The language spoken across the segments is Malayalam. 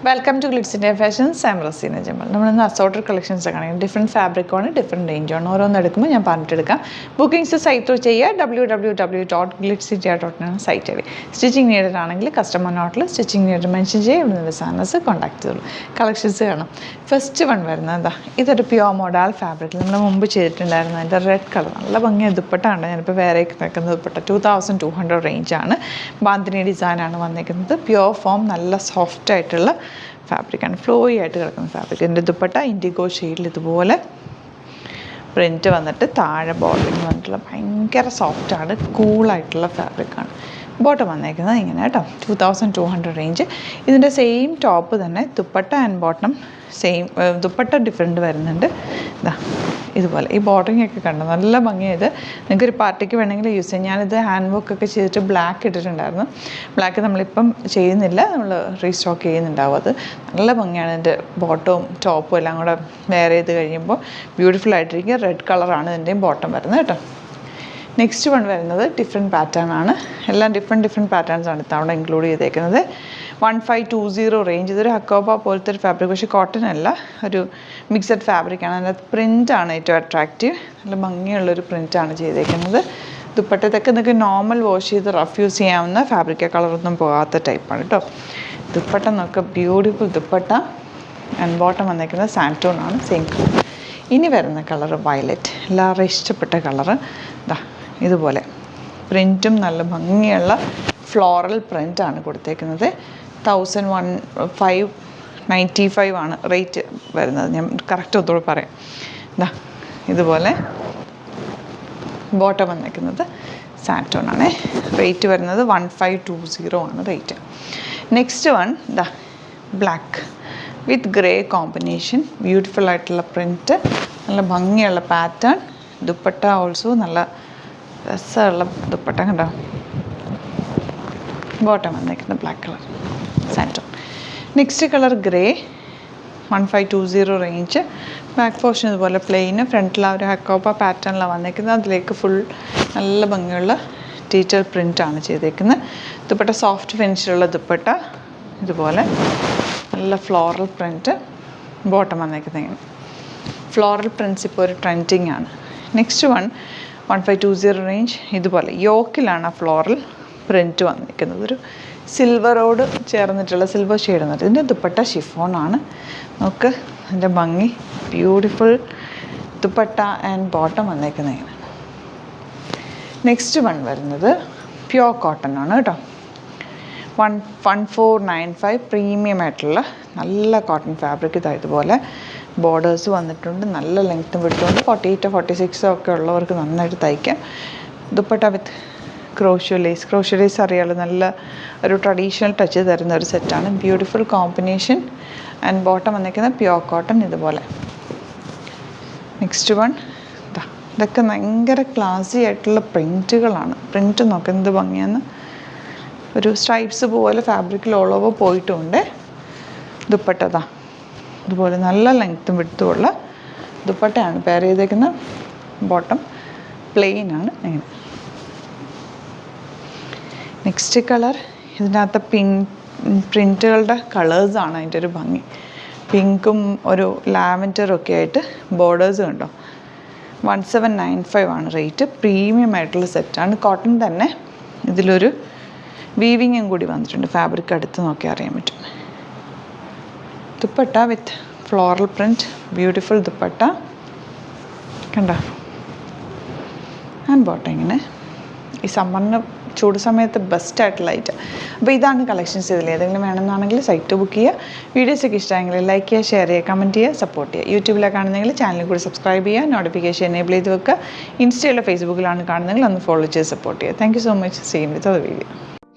Welcome to glitz India fashions. I'm Razeena Jamal. നമ്മളിന്ന് അസോർട്ടഡ് കളക്ഷൻസ് ഒക്കെ ആണെങ്കിൽ ഡിഫറെൻറ്റ് ഫാബ്രിക്കാണ്, ഡിഫറെൻറ്റ് റേഞ്ചാണ്. ഓരോന്ന് എടുക്കുമ്പോൾ ഞാൻ പറഞ്ഞിട്ടെടുക്കാം. ബുക്കിംഗ്സ് സൈറ്റ് ത്രൂ ചെയ്യുക. www.glitzindia.in സൈറ്റ് വഴി. സ്റ്റിച്ചിങ് നീഡഡ് ആണെങ്കിൽ കസ്റ്റമർ നോട്ടിൽ സ്റ്റിച്ചിങ് നീഡഡ് മെൻഷൻ ചെയ്യുക. ഇവിടെ നിന്ന് സാധനസ് കോൺടാക്ട് ചെയ്തോളൂ. കളക്ഷൻസ് കാണാം. ഫസ്റ്റ് വൺ വരുന്നത് എന്താ, ഇതൊരു പ്യോർ മോഡൽ ഫാബ്രിക്. നമ്മൾ മുമ്പ് ചെയ്തിട്ടുണ്ടായിരുന്നു. അതിൻ്റെ റെഡ് കളർ നല്ല ഭംഗിയ ദുപ്പട്ടയാണ്. ഞാനിപ്പോൾ വേറെ നിൽക്കുന്ന ദുപ്പട്ട 2200 റേഞ്ചാണ്. ബാന്തിനി ഡിസൈനാണ് വന്നിരിക്കുന്നത്. പ്യോർ ഫോം, നല്ല സോഫ്റ്റ് ആയിട്ടുള്ള ഫാബ്രിക്കാണ്, ഫ്ലോയി ആയിട്ട് കിടക്കുന്ന ഫാബ്രിക്. എൻ്റെ ദുപ്പട്ട ഇൻഡിഗോ ഷെയ്ഡിൽ ഇതുപോലെ പ്രിൻറ്റ് വന്നിട്ട് താഴെ ബോർഡറിങ് വന്നിട്ടുള്ള ഭയങ്കര സോഫ്റ്റാണ്, കൂളായിട്ടുള്ള ഫാബ്രിക്കാണ്. ബോട്ടം വന്നേക്കുന്നത് ഇങ്ങനെ കേട്ടോ, 2200 റേഞ്ച്. ഇതിൻ്റെ സെയിം ടോപ്പ് തന്നെ dupatta and bottom same. Dupatta different വരുന്നുണ്ട്. ഇതാ ഇതുപോലെ ഈ ബോർഡറിങ് ഒക്കെ കണ്ടോ, നല്ല ഭംഗിയായത്. നിങ്ങൾക്കൊരു പാർട്ടിക്ക് വേണമെങ്കിൽ യൂസ് ചെയ്യാം. ഞാനിത് ഹാൻഡ് വർക്കൊക്കെ ചെയ്തിട്ട് ബ്ലാക്ക് ഇട്ടിട്ടുണ്ടായിരുന്നു. ബ്ലാക്ക് നമ്മളിപ്പം ചെയ്യുന്നില്ല, നമ്മൾ റീസ്റ്റോക്ക് ചെയ്യുന്നുണ്ടാവും. അത് നല്ല ഭംഗിയാണ്. ഇതിൻ്റെ ബോട്ടവും ടോപ്പും എല്ലാം കൂടെ വെയർ ചെയ്ത് കഴിയുമ്പോൾ ബ്യൂട്ടിഫുൾ ആയിട്ടിരിക്കും. റെഡ് കളറാണ് ഇതിൻ്റെയും ബോട്ടം വരുന്നത് കേട്ടോ. നെക്സ്റ്റ് വൺ വരുന്നത് ഡിഫറെൻറ്റ് പാറ്റേൺ ആണ്. എല്ലാം ഡിഫറെൻറ്റ് പാറ്റേൺസ് ആണ് ഇത്തവണ ഇൻക്ലൂഡ് ചെയ്തേക്കുന്നത്. 1520 റേഞ്ച്. ഇതൊരു ഹക്കോബ പോലത്തെ ഒരു ഫാബ്രിക്, പക്ഷേ കോട്ടൺ അല്ല, ഒരു മിക്സഡ് ഫാബ്രിക്കാണ്. അതിനകത്ത് പ്രിൻ്റാണ് ഏറ്റവും അട്രാക്റ്റീവ്. നല്ല ഭംഗിയുള്ളൊരു പ്രിൻ്റാണ് ചെയ്തേക്കുന്നത്. ദുപ്പട്ടത്തൊക്കെ നിങ്ങൾക്ക് നോർമൽ വാഷ് ചെയ്ത് റഫ് യൂസ് ചെയ്യാവുന്ന ഫാബ്രിക്, കളറൊന്നും പോകാത്ത ടൈപ്പാണ് കേട്ടോ. ദുപ്പട്ട നോക്കുക, ബ്യൂട്ടിഫുൾ ദുപ്പട്ട. ആൻഡ് ബോട്ടം വന്നേക്കുന്നത് സാൻറ്റോൺ ആണ്, സെയിം കളർ. ഇനി വരുന്ന കളർ വയലറ്റ്, എല്ലാവരും ഇഷ്ടപ്പെട്ട കളറ്. ഇതാ ഇതുപോലെ പ്രിൻറ്റും നല്ല ഭംഗിയുള്ള ഫ്ലോറൽ പ്രിൻ്റാണ് കൊടുത്തേക്കുന്നത്. 1595 ആണ് റേറ്റ് വരുന്നത്. ഞാൻ കറക്റ്റ് ഒന്നുകൂടെ പറയാം. ഇതാ ഇതുപോലെ ബോട്ടം വന്നേക്കുന്നത് സാൻറ്റോൺ ആണ്. റേറ്റ് വരുന്നത് 1520 ആണ് റേറ്റ്. നെക്സ്റ്റ് വൺ ഇതാ black with grey combination. Beautiful ആയിട്ടുള്ള പ്രിൻറ്റ്, നല്ല ഭംഗിയുള്ള പാറ്റേൺ. ദുപ്പട്ട ഓൾസോ നല്ല രസമുള്ള ദുപ്പട്ട കണ്ടോ. ബോട്ടം വന്നേക്കുന്നത് black colour santoon. Next colour grey, 1520 range. Back portion ഇതുപോലെ പ്ലെയിന്, ഫ്രണ്ടിൽ ആ ഒരു ഹക്കോപ്പ പാറ്റേണിലാണ് വന്നേക്കുന്നത്. അതിലേക്ക് ഫുൾ നല്ല ഭംഗിയുള്ള ഡീറ്റെയിൽ പ്രിൻ്റാണ് ചെയ്തേക്കുന്നത്. ദുപ്പട്ട സോഫ്റ്റ് ഫിനിഷിലുള്ള ദുപ്പട്ട, ഇതുപോലെ നല്ല ഫ്ലോറൽ പ്രിൻറ്റ്. ബോട്ടം വന്നേക്കുന്നത് ഇങ്ങനെ. ഫ്ലോറൽ പ്രിൻറ്റ്സ് ഇപ്പോൾ ഒരു ട്രെൻഡിങ് ആണ്. Next one 1520 range. ഇതുപോലെ യോക്കിലാണ് ആ ഫ്ലോറൽ പ്രിൻറ്റ് വന്നിരിക്കുന്നത്. ഒരു സിൽവറോട് ചേർന്നിട്ടുള്ള സിൽവർ ഷെയ്ഡ് എന്നിട്ട്. ഇതിൻ്റെ ദുപ്പട്ട ഷിഫോണാണ്. നമുക്ക് അതിൻ്റെ ഭംഗി, ബ്യൂട്ടിഫുൾ ദുപ്പട്ട ആൻഡ് ബോട്ടം വന്നേക്കുന്നത് ഇങ്ങനെ. നെക്സ്റ്റ് വൺ വരുന്നത് പ്യോർ കോട്ടൺ ആണ് കേട്ടോ. 1495 പ്രീമിയം ആയിട്ടുള്ള നല്ല കോട്ടൺ ഫാബ്രിക്. ഇതുപോലെ ബോർഡേഴ്സ് വന്നിട്ടുണ്ട്. നല്ല ലെങ്ത്തും വിട്ടുകൊണ്ട് 48 46 ഒക്കെ ഉള്ളവർക്ക് നന്നായിട്ട് തയ്ക്കാം. ദുപ്പട്ട വിത്ത് ക്രോഷ്യോ ലേസ് അറിയാമല്ലോ, നല്ല ഒരു ട്രഡീഷണൽ ടച്ച് തരുന്ന ഒരു സെറ്റാണ്. Beautiful combination. ആൻഡ് ബോട്ടം വന്നിരിക്കുന്നത് പ്യോർ കോട്ടൺ ഇതുപോലെ. നെക്സ്റ്റ് വൺ ഇതൊക്കെ ഭയങ്കര ക്ലാസി ആയിട്ടുള്ള പ്രിൻറ്റുകളാണ്. പ്രിൻറ്റ് നോക്കുക എന്ത് ഭംഗിയാന്ന്. ഒരു സ്ട്രൈപ്സ് പോലെ ഫാബ്രിക്കിൽ ഓൾ ഓവർ പോയിട്ടുമുണ്ട്. ദുപ്പട്ട ഇതുപോലെ നല്ല ലെങ്ത്തും വിട്ടുമുള്ള ദുപ്പട്ടയാണ് പെയർ ചെയ്തേക്കുന്ന. ബോട്ടം പ്ലെയിൻ ആണ് ഇങ്ങനെ. നെക്സ്റ്റ് കളർ, ഇതിനകത്ത് പ്രിൻറ്റുകളുടെ കളേഴ്സാണ് അതിൻ്റെ ഒരു ഭംഗി. പിങ്കും ഒരു ലാവൻഡറും ഒക്കെ ആയിട്ട് ബോർഡേഴ്സ് കണ്ടോ. 1795 ആണ് റേറ്റ്. പ്രീമിയം ആയിട്ടുള്ള സെറ്റാണ്. കോട്ടൺ തന്നെ. ഇതിലൊരു വീവിങ്ങും കൂടി വന്നിട്ടുണ്ട്. ഫാബ്രിക് അടുത്ത് നോക്കി അറിയാൻ പറ്റും. Dupatta with floral print, beautiful dupatta കണ്ടോ. ആൻഡ് ബോട്ടം ഇങ്ങനെ. ഈ സമ്മറിന് ചൂട് സമയത്ത് ബെസ്റ്റായിട്ടുള്ള ഐറ്റം. അപ്പോൾ ഇതാണ് കളക്ഷൻസ്. ഇതിൽ ഏതെങ്കിലും വേണമെന്നാണെങ്കിൽ സൈറ്റ് ബുക്ക് ചെയ്യുക. വീഡിയോസൊക്കെ ഇഷ്ടമായെങ്കിൽ ലൈക്ക് ചെയ്യുക, ഷെയർ ചെയ്യുക, കമൻറ്റ് ചെയ്യുക, സപ്പോർട്ട് ചെയ്യുക. യൂട്യൂബിലാണ് കാണുന്നതെങ്കിൽ ചാനൽ കൂടി സബ്സ്ക്രൈബ് ചെയ്യുക, നോട്ടിഫിക്കേഷൻ എനേബിൾ ചെയ്ത് വെക്കുക. ഇൻസ്റ്റയിലോ ഫേസ്ബുക്കിലാണ് കാണുന്നതെങ്കിൽ ഒന്ന് ഫോളോ ചെയ്ത് സപ്പോർട്ട് ചെയ്യുക. Thank you so much. Same വിത്ത് അത് വീഡിയോ.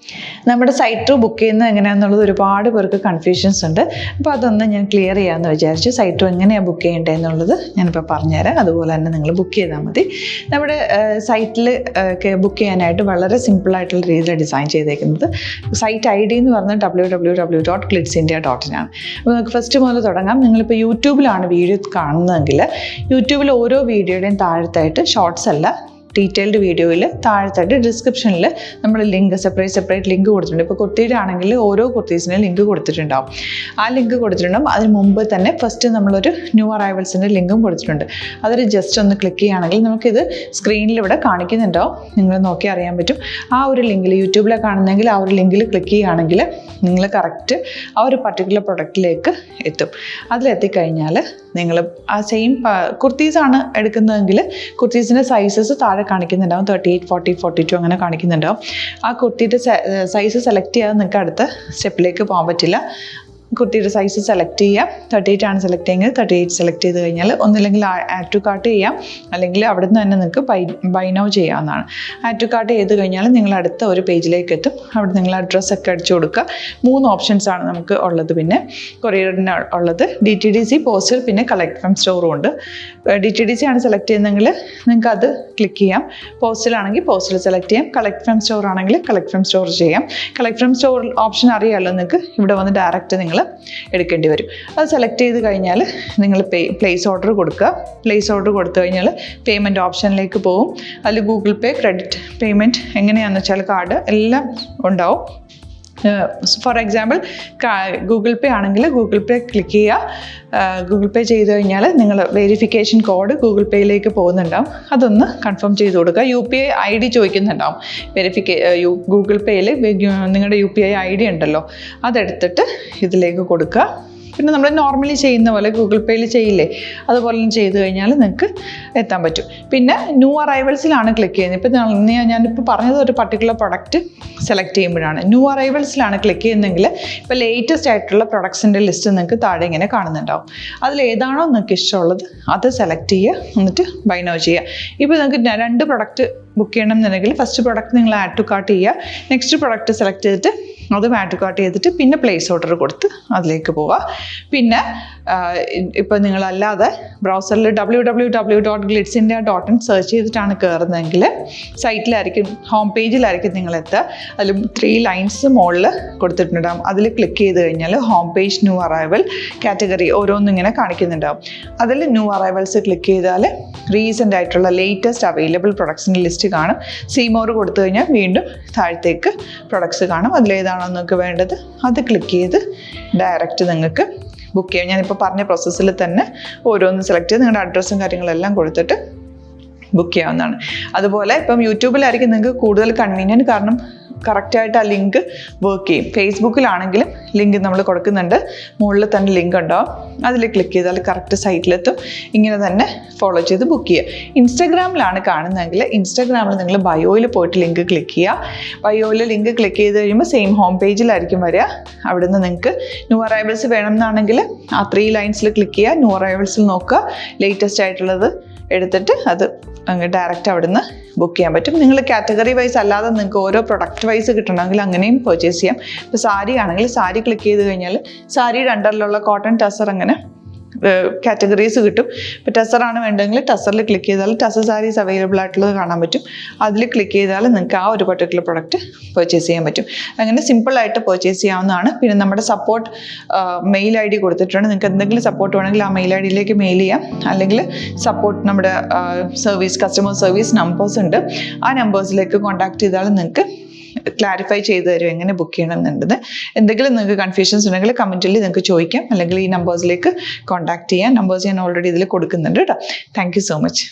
നമ്മുടെ സൈറ്റ് ത്രൂ ബുക്ക് ചെയ്യുന്നത് എങ്ങനെയാണെന്നുള്ളത് ഒരുപാട് പേർക്ക് കൺഫ്യൂഷൻസ് ഉണ്ട്. അപ്പോൾ അതൊന്ന് ഞാൻ ക്ലിയർ ചെയ്യാമെന്ന് വിചാരിച്ചു. സൈറ്റ് ത്രൂ എങ്ങനെയാണ് ബുക്ക് ചെയ്യേണ്ടത് എന്നുള്ളത് ഞാനിപ്പോൾ പറഞ്ഞുതരാം. അതുപോലെ തന്നെ നിങ്ങൾ ബുക്ക് ചെയ്താൽ മതി. നമ്മുടെ സൈറ്റിൽ ബുക്ക് ചെയ്യാനായിട്ട് വളരെ സിമ്പിളായിട്ടുള്ള രീതിയിൽ ഡിസൈൻ ചെയ്തേക്കുന്നത്. സൈറ്റ് ID എന്ന് പറഞ്ഞാൽ www.glitzindia.in ആണ്. അപ്പോൾ നമുക്ക് ഫസ്റ്റ് മുതൽ തുടങ്ങാം. നിങ്ങളിപ്പോൾ യൂട്യൂബിലാണ് വീഡിയോ കാണുന്നതെങ്കിൽ യൂട്യൂബിൽ ഓരോ വീഡിയോയുടെയും താഴത്തായിട്ട് ഷോർട്സ് അല്ല ഡീറ്റെയിൽഡ് വീഡിയോയിൽ താഴത്തായിട്ട് ഡിസ്ക്രിപ്ഷനിൽ നമ്മൾ ലിങ്ക് സെപ്പറേറ്റ് ലിങ്ക് കൊടുത്തിട്ടുണ്ട്. ഇപ്പോൾ കുർത്തിയുടെ ആണെങ്കിൽ ഓരോ കുർത്തീസിനും ലിങ്ക് കൊടുത്തിട്ടുണ്ടാവും. ആ ലിങ്ക് കൊടുത്തിട്ടുണ്ടാവും. അതിന് മുമ്പ് തന്നെ ഫസ്റ്റ് നമ്മളൊരു ന്യൂ അറൈവൽസിൻ്റെ ലിങ്കും കൊടുത്തിട്ടുണ്ട്. അതൊരു ജസ്റ്റ് ഒന്ന് ക്ലിക്ക് ചെയ്യുകയാണെങ്കിൽ നമുക്കിത് സ്ക്രീനിൽ ഇവിടെ കാണിക്കുന്നുണ്ടാവും. നിങ്ങൾ നോക്കി അറിയാൻ പറ്റും. ആ ഒരു ലിങ്കിൽ യൂട്യൂബിലെ കാണുന്നെങ്കിൽ ആ ഒരു ലിങ്കിൽ ക്ലിക്ക് ചെയ്യുകയാണെങ്കിൽ നിങ്ങൾ കറക്റ്റ് ആ ഒരു പർട്ടിക്കുലർ പ്രൊഡക്റ്റിലേക്ക് എത്തും. അതിലെത്തിക്കഴിഞ്ഞാൽ നിങ്ങൾ ആ സെയിം കുർത്തീസാണ് എടുക്കുന്നതെങ്കിൽ കുർത്തീസിൻ്റെ സൈസസ് താഴെ കാണിക്കുന്നുണ്ടാവും. 38, 40, 42 അങ്ങനെ കാണിക്കുന്നുണ്ടാവും. ആ കുർത്തിയുടെ സൈസ് സെലക്ട് ചെയ്യാതെ നിങ്ങൾക്ക് അടുത്ത സ്റ്റെപ്പിലേക്ക് പോകാൻ പറ്റില്ല. കുർത്തിയുടെ സൈസ് സെലക്ട് ചെയ്യാം. 38 ആണ് സെലക്ട് ചെയ്യുന്നത്. 38 സെലക്ട് ചെയ്ത് കഴിഞ്ഞാൽ ഒന്നില്ലെങ്കിൽ ആഡ് ടു കാർട്ട് ചെയ്യാം, അല്ലെങ്കിൽ അവിടെ നിന്ന് തന്നെ നിങ്ങൾക്ക് ബൈ നൗ ചെയ്യാവുന്നതാണ്. ആഡ് ടു കാർട്ട് ചെയ്ത് കഴിഞ്ഞാൽ നിങ്ങൾ അടുത്ത ഒരു പേജിലേക്ക് എത്തും. അവിടെ നിങ്ങൾ അഡ്രസ്സൊക്കെ അടിച്ചു കൊടുക്കുക. 3 ഓപ്ഷൻസാണ് നമുക്ക് ഉള്ളത്. പിന്നെ കൊറിയറിന് ഉള്ളത് DTDC, പോസ്റ്റൽ, പിന്നെ കളക്ട് ഫ്രം സ്റ്റോറും ഉണ്ട്. DTDC ആണ് സെലക്ട് ചെയ്യുന്നതെങ്കിൽ നിങ്ങൾക്ക് അത് ക്ലിക്ക് ചെയ്യാം. പോസ്റ്റലാണെങ്കിൽ പോസ്റ്റൽ സെലക്ട് ചെയ്യാം. കളക്ട് ഫ്രം സ്റ്റോർ ആണെങ്കിൽ കളക്ട് ഫ്രം സ്റ്റോർ ചെയ്യാം. കളക്ട് ഫ്രം സ്റ്റോർ ഓപ്ഷൻ അറിയാമല്ലോ നിങ്ങൾക്ക്. ഇവിടെ വന്ന് ഡയറക്റ്റ് നിങ്ങൾ എടുക്കേണ്ടി വരും. അത് സെലക്ട് ചെയ്ത് കഴിഞ്ഞാൽ നിങ്ങൾ പ്ലേസ് ഓർഡർ കൊടുക്കുക. പ്ലേസ് ഓർഡർ കൊടുത്തു കഴിഞ്ഞാൽ പേയ്മെൻറ്റ് ഓപ്ഷനിലേക്ക് പോകും. അതിൽ ഗൂഗിൾ പേ, ക്രെഡിറ്റ് പേയ്മെൻറ്റ് എങ്ങനെയാണെന്ന് വെച്ചാൽ കാർഡ് എല്ലാം ഉണ്ടാവും. ഫോർ എക്സാമ്പിൾ ഗൂഗിൾ പേ ആണെങ്കിൽ ഗൂഗിൾ പേ ക്ലിക്ക് ചെയ്യുക. ഗൂഗിൾ പേ ചെയ്ത് കഴിഞ്ഞാൽ നിങ്ങൾ വെരിഫിക്കേഷൻ കോഡ് ഗൂഗിൾ പേയിലേക്ക് പോകുന്നുണ്ടാവും. അതൊന്ന് കൺഫേം ചെയ്ത് കൊടുക്കുക. UPI ID ചോദിക്കുന്നുണ്ടാവും. ഗൂഗിൾ പേയിൽ നിങ്ങളുടെ UPI ID ഉണ്ടല്ലോ, അതെടുത്തിട്ട് ഇതിലേക്ക് കൊടുക്കുക. പിന്നെ നമ്മൾ നോർമലി ചെയ്യുന്ന പോലെ ഗൂഗിൾ പേയിൽ ചെയ്യില്ലേ, അതുപോലെ ചെയ്ത് കഴിഞ്ഞാൽ നിങ്ങൾക്ക് എത്താൻ പറ്റും. പിന്നെ ന്യൂ അറൈവൽസിലാണ് ക്ലിക്ക് ചെയ്യുന്നത്. ഇപ്പോൾ ഞാനിപ്പോൾ പറഞ്ഞത് ഒരു പർട്ടിക്കുലർ പ്രൊഡക്റ്റ് സെലക്ട് ചെയ്യുമ്പോഴാണ്. ന്യൂ അറൈവൽസിലാണ് ക്ലിക്ക് ചെയ്യുന്നതെങ്കിൽ ഇപ്പോൾ ലേറ്റസ്റ്റ് ആയിട്ടുള്ള പ്രൊഡക്ട്സിൻ്റെ ലിസ്റ്റ് നിങ്ങൾക്ക് താഴെ ഇങ്ങനെ കാണുന്നുണ്ടാവും. അതിലേതാണോ നിങ്ങൾക്ക് ഇഷ്ടമുള്ളത് അത് സെലക്ട് ചെയ്യുക, എന്നിട്ട് ബൈ നൗ ചെയ്യുക. ഇപ്പോൾ നിങ്ങൾക്ക് 2 പ്രൊഡക്റ്റ് ബുക്ക് ചെയ്യണം എന്നുണ്ടെങ്കിൽ ഫസ്റ്റ് പ്രൊഡക്റ്റ് നിങ്ങൾ ആഡ് ടു കാർട്ട് ചെയ്യുക. നെക്സ്റ്റ് പ്രൊഡക്റ്റ് സെലക്ട് ചെയ്തിട്ട് അതും ആഡ് ടു കാർട്ട് ചെയ്തിട്ട് പിന്നെ പ്ലേസ് ഓർഡർ കൊടുത്ത് അതിലേക്ക് പോവുക. പിന്നെ ഇപ്പോൾ നിങ്ങളല്ലാതെ ബ്രൗസറിൽ www.glitzindia.in സെർച്ച് ചെയ്തിട്ടാണ് കയറുന്നതെങ്കിൽ സൈറ്റിലായിരിക്കും, ഹോം പേജിലായിരിക്കും നിങ്ങളെത്തുക. അതിൽ 3 ലൈൻസ് മുകളിൽ കൊടുത്തിട്ടുണ്ടാകും. അതിൽ ക്ലിക്ക് ചെയ്ത് കഴിഞ്ഞാൽ home page, new arrival, category ഓരോന്നും ഇങ്ങനെ കാണിക്കുന്നുണ്ടാവും. അതിൽ ന്യൂ അറൈവൽസ് ക്ലിക്ക് ചെയ്താൽ റീസെൻ്റ് ആയിട്ടുള്ള ലേറ്റസ്റ്റ് അവൈലബിൾ പ്രൊഡക്ട്സിൻ്റെ ലിസ്റ്റ് കാണും. സീമോർ കൊടുത്തു കഴിഞ്ഞാൽ വീണ്ടും താഴത്തേക്ക് പ്രൊഡക്ട്സ് കാണും. അതിലേതാണോ നിങ്ങൾക്ക് വേണ്ടത് അത് ക്ലിക്ക് ചെയ്ത് ഡയറക്റ്റ് നിങ്ങൾക്ക് ബുക്ക് ചെയ്യാം. ഞാനിപ്പോൾ പറഞ്ഞ പ്രോസസ്സിൽ തന്നെ ഓരോന്ന് സെലക്ട് ചെയ്ത് നിങ്ങളുടെ അഡ്രസ്സും കാര്യങ്ങളെല്ലാം കൊടുത്തിട്ട് ബുക്ക് ചെയ്യാവുന്നതാണ്. അതുപോലെ ഇപ്പം യൂട്യൂബിലായിരിക്കും നിങ്ങൾക്ക് കൂടുതൽ കൺവീനിയൻറ്റ്, കാരണം കറക്റ്റായിട്ട് ആ ലിങ്ക് വർക്ക് ചെയ്യും. ഫേസ്ബുക്കിലാണെങ്കിലും ലിങ്ക് നമ്മൾ കൊടുക്കുന്നുണ്ട്, മുകളിൽ തന്നെ ലിങ്ക് ഉണ്ടാവും. അതിൽ ക്ലിക്ക് ചെയ്താൽ കറക്റ്റ് സൈറ്റിലെത്തും. ഇങ്ങനെ തന്നെ ഫോളോ ചെയ്ത് ബുക്ക് ചെയ്യുക. ഇൻസ്റ്റാഗ്രാമിലാണ് കാണുന്നതെങ്കിൽ ഇൻസ്റ്റാഗ്രാമിൽ നിങ്ങൾ ബയോയിൽ പോയിട്ട് ലിങ്ക് ക്ലിക്ക് ചെയ്യുക. ബയോയിൽ ലിങ്ക് ക്ലിക്ക് ചെയ്ത് കഴിയുമ്പോൾ സെയിം ഹോം പേജിലായിരിക്കും വരിക. അവിടുന്ന് നിങ്ങൾക്ക് ന്യൂ അറൈവൽസ് വേണമെന്നാണെങ്കിൽ ആ 3 ലൈൻസിൽ ക്ലിക്ക് ചെയ്യുക. ന്യൂ അറൈവൽസിൽ നോക്കുക, ലേറ്റസ്റ്റ് ആയിട്ടുള്ളത് എടുത്തിട്ട് അത് അങ്ങ് ഡയറക്റ്റ് അവിടുന്ന് ബുക്ക് ചെയ്യാൻ പറ്റും. നിങ്ങൾ കാറ്റഗറി വൈസ് അല്ലാതെ നിങ്ങൾക്ക് ഓരോ പ്രൊഡക്റ്റ് വൈസ് കിട്ടണമെങ്കിൽ അങ്ങനെയും പർച്ചേസ് ചെയ്യാം. ഇപ്പോൾ സാരി ആണെങ്കിൽ സാരി ക്ലിക്ക് ചെയ്ത് കഴിഞ്ഞാൽ സാരിയുടെ അണ്ടറിലുള്ള കോട്ടൺ ടസർ അങ്ങനെ കാറ്റഗറീസ് കിട്ടും. ഇപ്പോൾ ടസറാണ് വേണ്ടതെങ്കിൽ ടസറിൽ ക്ലിക്ക് ചെയ്താൽ ടസർ സാരീസ് അവൈലബിൾ ആയിട്ടുള്ളത് കാണാൻ പറ്റും. അതിൽ ക്ലിക്ക് ചെയ്താൽ നിങ്ങൾക്ക് ആ ഒരു പർട്ടിക്കുലർ പ്രൊഡക്റ്റ് പർച്ചേസ് ചെയ്യാൻ പറ്റും. അങ്ങനെ സിമ്പിളായിട്ട് പർച്ചേസ് ചെയ്യാവുന്നതാണ്. പിന്നെ നമ്മുടെ സപ്പോർട്ട് മെയിൽ ID കൊടുത്തിട്ടുണ്ട്. നിങ്ങൾക്ക് എന്തെങ്കിലും സപ്പോർട്ട് വേണമെങ്കിൽ ആ മെയിൽ IDയിലേക്ക് മെയിൽ ചെയ്യാം. അല്ലെങ്കിൽ സപ്പോർട്ട് നമ്മുടെ കസ്റ്റമർ സർവീസ് നമ്പേഴ്സ് ഉണ്ട്. ആ നമ്പേഴ്സിലേക്ക് കോൺടാക്ട് ചെയ്താൽ നിങ്ങൾക്ക് ക്ലാരിഫൈ ചെയ്ത് തരും എങ്ങനെ ബുക്ക് ചെയ്യണം എന്നുള്ളത്. എന്തെങ്കിലും നിങ്ങൾക്ക് കൺഫ്യൂഷൻസ് ഉണ്ടെങ്കിൽ കമൻറ്റിൽ നിങ്ങൾക്ക് ചോദിക്കാം, അല്ലെങ്കിൽ ഈ നമ്പേഴ്സിലേക്ക് കോൺടാക്ട് ചെയ്യാം. നമ്പേഴ്സ് ഞാൻ ഓൾറെഡി ഇതിൽ കൊടുക്കുന്നുണ്ട് കേട്ടോ. Thank you so much.